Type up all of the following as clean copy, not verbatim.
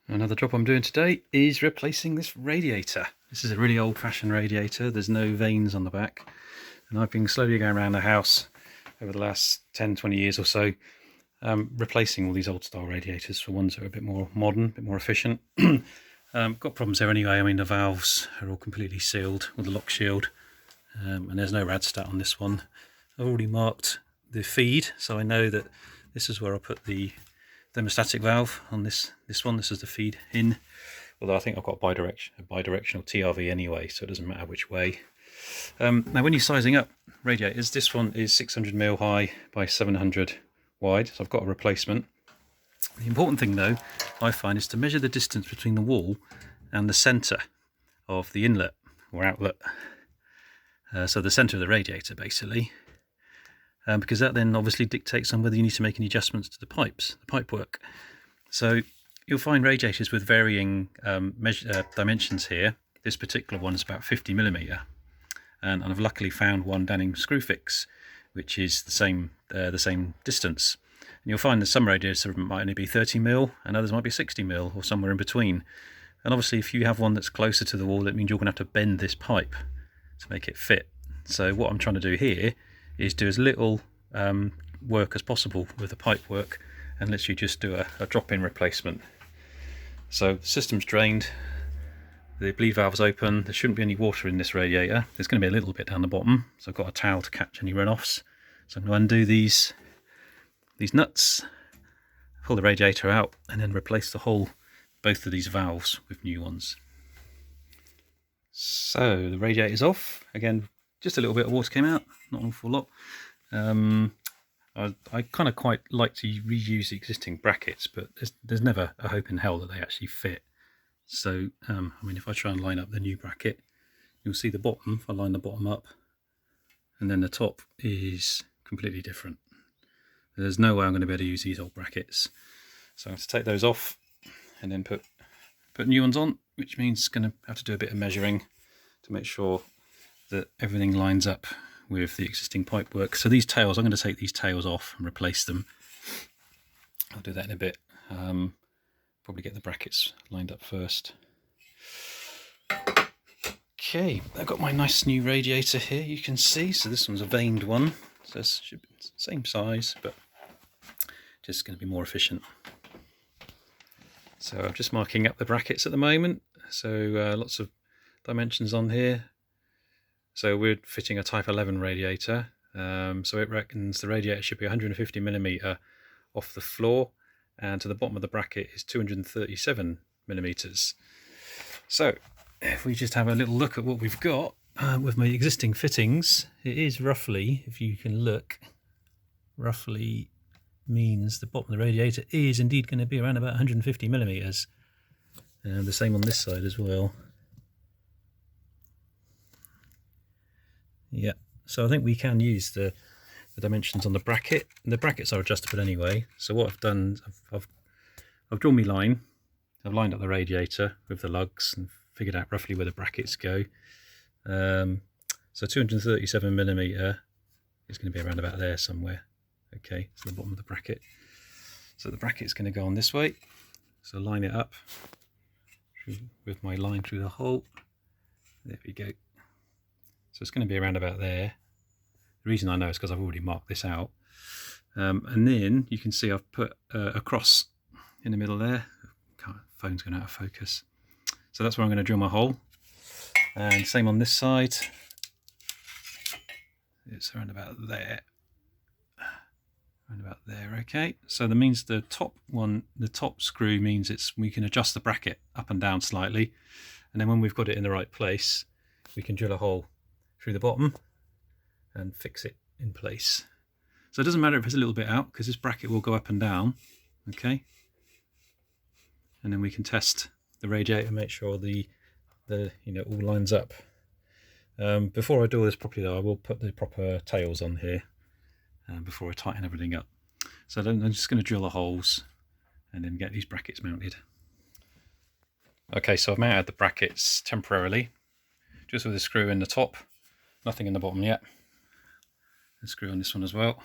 Another job I'm doing today is replacing this radiator. This is a really old-fashioned radiator. There's no vanes on the back, and I've been slowly going around the house over the last 10-20 years or so, replacing all these old style radiators for ones that are a bit more modern, a bit more efficient. Got problems there anyway. I mean, the valves are all completely sealed with a lock shield, and there's no rad stat on this one. I've already marked the feed, so I know that this is where I'll put the thermostatic valve on this one. This is the feed in, although I think I've got a bidirectional TRV anyway, so it doesn't matter which way. Now when you're sizing up radiators, this one is 600mm high by 700 wide, so I've got a replacement. The important thing though, I find, is to measure the distance between the wall and the centre of the inlet or outlet, so the centre of the radiator basically. Because that then obviously dictates on whether you need to make any adjustments to the pipe work. So you'll find radiators with varying dimensions here. This particular one is about 50mm, and I've luckily found one down in Screwfix, which is the same distance. And you'll find that some radiators might only be 30mm, and others might be 60mm, or somewhere in between. And obviously, if you have one that's closer to the wall, it means you're going to have to bend this pipe to make it fit. So what I'm trying to do here is do as little work as possible with the pipe work, and literally just do a drop-in replacement. So the system's drained, the bleed valve's open, there shouldn't be any water in this radiator. There's going to be a little bit down the bottom, so I've got a towel to catch any runoffs. So I'm going to undo these nuts, pull the radiator out, and then replace both of these valves with new ones. So the radiator's off. Again, just a little bit of water came out, not an awful lot. I kind of quite like to reuse the existing brackets, but there's never a hope in hell that they actually fit. So, I mean, if I try and line up the new bracket, you'll see the bottom, if I line the bottom up, and then the top is completely different. There's no way I'm going to be able to use these old brackets. So I have to take those off and then put new ones on, which means going to have to do a bit of measuring to make sure that everything lines up with the existing pipe work. So these tails, I'm going to take these tails off and replace them. I'll do that in a bit. Probably get the brackets lined up first. Okay, I've got my nice new radiator here, you can see. So this one's a vaned one, so this should be the same size, but just going to be more efficient. So I'm just marking up the brackets at the moment. So lots of dimensions on here. So we're fitting a Type 11 radiator, so it reckons the radiator should be 150mm off the floor, and to the bottom of the bracket is 237mm. So if we just have a little look at what we've got with my existing fittings, it is roughly, if you can look, roughly means the bottom of the radiator is indeed going to be around about 150mm. The same on this side as well. Yeah, so I think we can use the dimensions on the bracket. And the brackets are adjustable anyway. So what I've done, I've drawn my line. I've lined up the radiator with the lugs and figured out roughly where the brackets go. So 237mm is going to be around about there somewhere. Okay, so the bottom of the bracket. So the bracket's going to go on this way. So line it up with my line through the hole. There we go. So it's going to be around about there. The reason I know is because I've already marked this out. And then you can see I've put a cross in the middle there. Phone's going out of focus. So that's where I'm going to drill my hole. And same on this side. It's around about there. Around about there, okay. So that means the top screw means we can adjust the bracket up and down slightly. And then when we've got it in the right place, we can drill a hole through the bottom and fix it in place. So it doesn't matter if it's a little bit out, because this bracket will go up and down, okay. And then we can test the radiator, make sure the all lines up. Before I do all this properly though, I will put the proper tails on here before I tighten everything up. So then I'm just going to drill the holes and then get these brackets mounted. Okay, so I've mounted the brackets temporarily, just with a screw in the top. Nothing in the bottom yet. A screw on this one as well.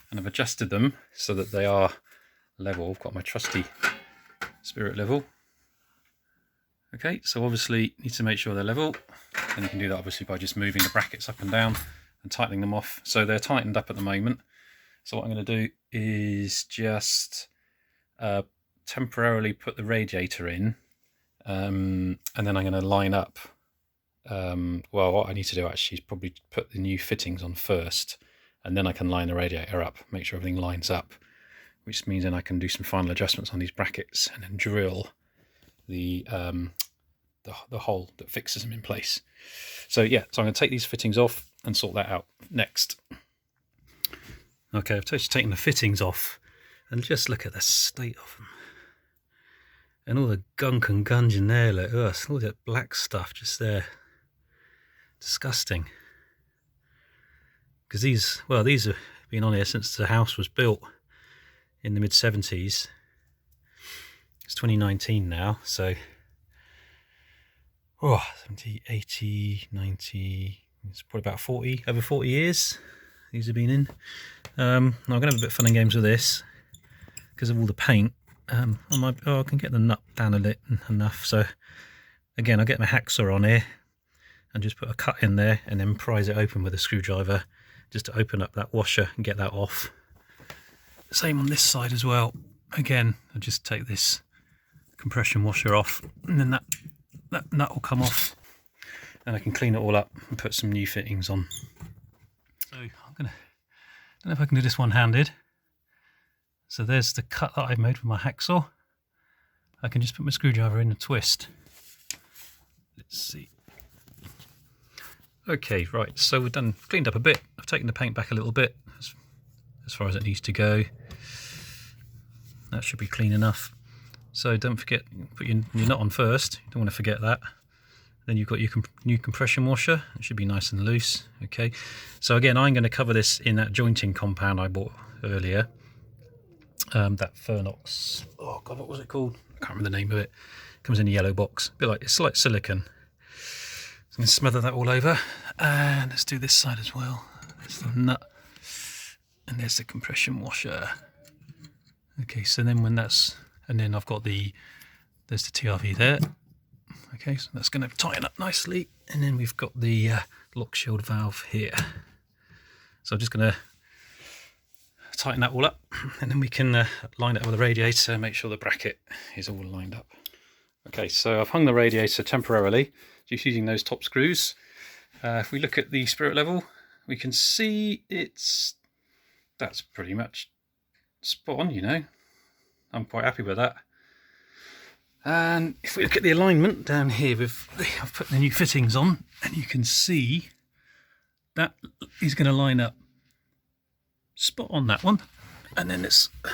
And I've adjusted them so that they are level. I've got my trusty spirit level. Okay, so obviously you need to make sure they're level, and you can do that obviously by just moving the brackets up and down and tightening them off. So they're tightened up at the moment. So what I'm going to do is just temporarily put the radiator in, and then I'm going to line up. Well, what I need to do actually is probably put the new fittings on first, and then I can line the radiator up, make sure everything lines up, which means then I can do some final adjustments on these brackets and then drill the hole that fixes them in place. So yeah, so I'm going to take these fittings off and sort that out next. Okay, I've just taken the fittings off, and just look at the state of them. And all the gunk and gunge in there, look, all that black stuff just there. Disgusting. Because these have been on here since the house was built in the mid-70s. It's 2019 now, so 70, 80, 90, it's probably about 40, over 40 years these have been in. I'm going to have a bit of fun and games with this because of all the paint. I can get the nut down a bit enough. So again, I'll get my hacksaw on here and just put a cut in there and then prise it open with a screwdriver just to open up that washer and get that off. Same on this side as well. Again, I'll just take this compression washer off, and then that nut will come off, and I can clean it all up and put some new fittings on. So I don't know if I can do this one-handed. So there's the cut that I've made with my hacksaw. I can just put my screwdriver in and twist. Let's see. Okay, right, so we've cleaned up a bit. I've taken the paint back a little bit as far as it needs to go. That should be clean enough. So don't forget, put your nut on first. You don't want to forget that. Then you've got your new compression washer. It should be nice and loose. Okay. So again, I'm going to cover this in that jointing compound I bought earlier. That Fernox. Oh God, what was it called? I can't remember the name of it. It comes in a yellow box. It's like silicone. So I'm going to smother that all over. And let's do this side as well. There's the nut. And there's the compression washer. Okay. So then and then I've got there's the TRV there. Okay, so that's going to tighten up nicely, and then we've got the lock shield valve here. So I'm just going to tighten that all up, and then we can line it up with the radiator, make sure the bracket is all lined up. Okay, so I've hung the radiator temporarily just using those top screws. If we look at the spirit level, we can see that's pretty much spot on, you know. I'm quite happy with that. And if we look at the alignment down here, I've put the new fittings on, and you can see that is going to line up spot on that one. And then there's a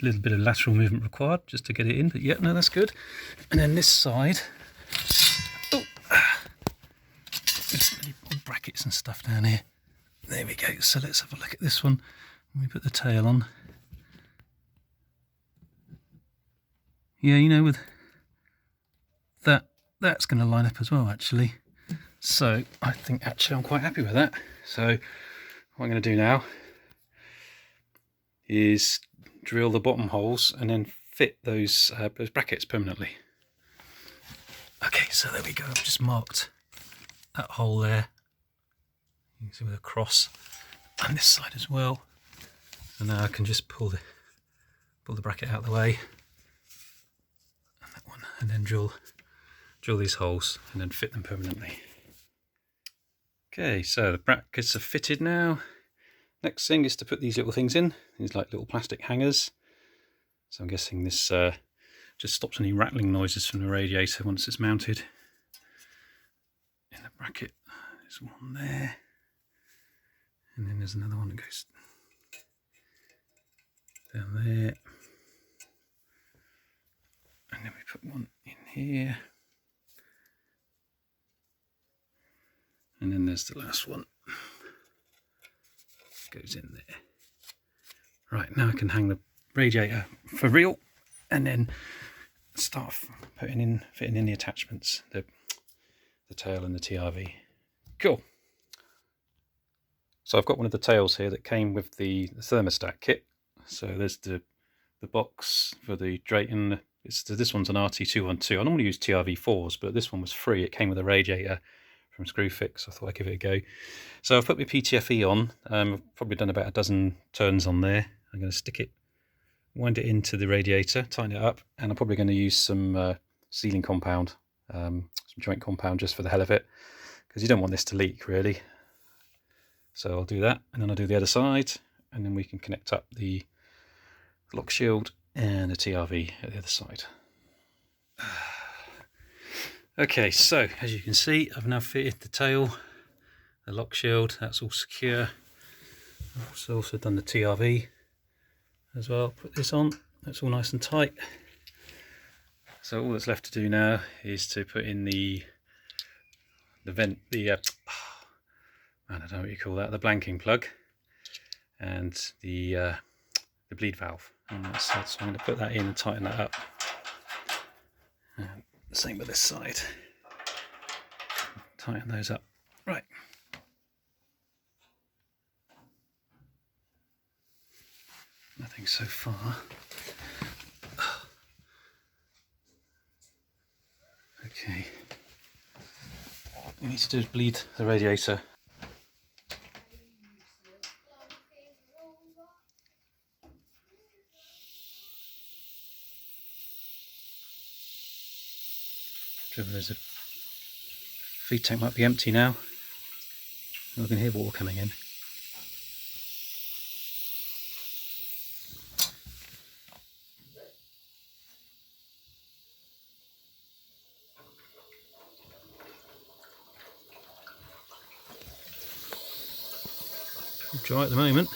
little bit of lateral movement required just to get it in, but yeah, no, that's good. And then this side, there's all brackets and stuff down here. There we go. So let's have a look at this one. Let me put the tail on. Yeah, you know, with that's going to line up as well, actually. So I think actually I'm quite happy with that. So what I'm going to do now is drill the bottom holes and then fit those brackets permanently. Okay, so there we go. I've just marked that hole there. You can see with a cross, and this side as well. And now I can just pull the bracket out of the way. And then drill these holes and then fit them permanently. Okay, so the brackets are fitted now. Next thing is to put these little things in. These like little plastic hangers. So I'm guessing this just stops any rattling noises from the radiator once it's mounted in the bracket. There's one there, and then there's another one that goes down there. And then we put one in here. And then there's the last one. Goes in there. Right, now I can hang the radiator for real, and then start fitting in the attachments, the tail and the TRV. Cool. So I've got one of the tails here that came with the thermostat kit. So there's the box for the Drayton This one's an RT212. I normally use TRV4s, but this one was free. It came with a radiator from Screwfix. I thought I'd give it a go. So I've put my PTFE on. I've probably done about a dozen turns on there. I'm going to stick it, wind it into the radiator, tighten it up, and I'm probably going to use some sealing compound, some joint compound just for the hell of it, because you don't want this to leak really. So I'll do that, and then I'll do the other side, and then we can connect up the lock shield and the TRV at the other side. Okay, so as you can see, I've now fitted the tail, the lock shield, that's all secure. I've also done the TRV as well. Put this on, that's all nice and tight. So all that's left to do now is to put in the vent, I don't know what you call that, the blanking plug, and the bleed valve. And so I'm going to put that in and tighten that up. And same with this side. Tighten those up. Right. Nothing so far. Okay. What we need to do is bleed the radiator. There's a feed tank might be empty now. We can hear water coming in. Dry at the moment.